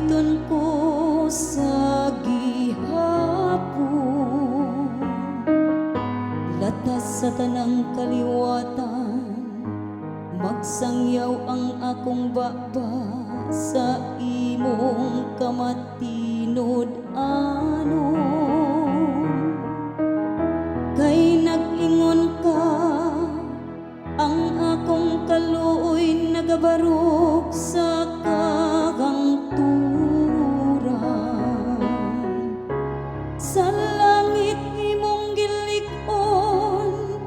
awiton ko sa gihapon, latas sa tanang kaliwatan, magsangyaw ang akong baba sa imong kamatinod anon. Kay nag-ingon ka, ang akong kaluoy nagabarok sa kagangturan. Sa langit imong gilik-on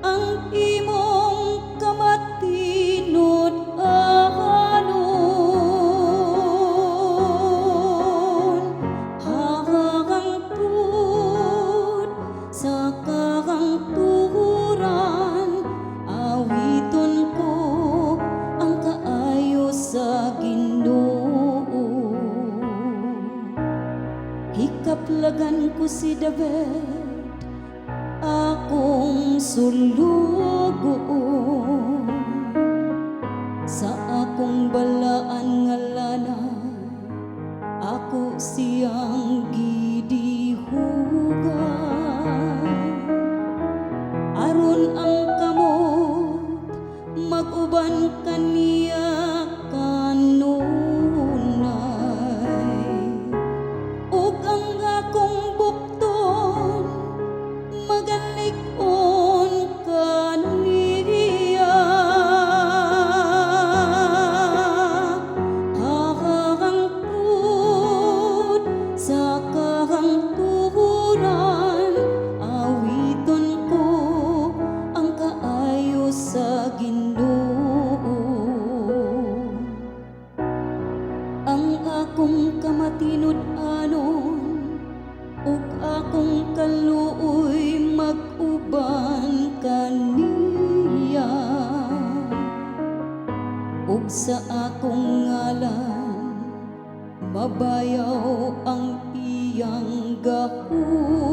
ang imong kamatinod anon. Hahangtod sa kagangturan, awiton ko ang kaayo sa Ginoo. Hikaplagan ko si David, akong sulugoon. Sa akong balaan nga lana, ako siyang gidihugan. Aron ang kamot mag-uban kaniya kanunay, ug ang akong bukton magalig-on kaniya. Hahangtod sa kahangturan, awiton ko ang kaayo sa Ginoo. Ang akong kamatinod anon, ug akong kaluoy mag-uban kaniya. Ug sa akong ngalan mabayaw ang iyang gahom.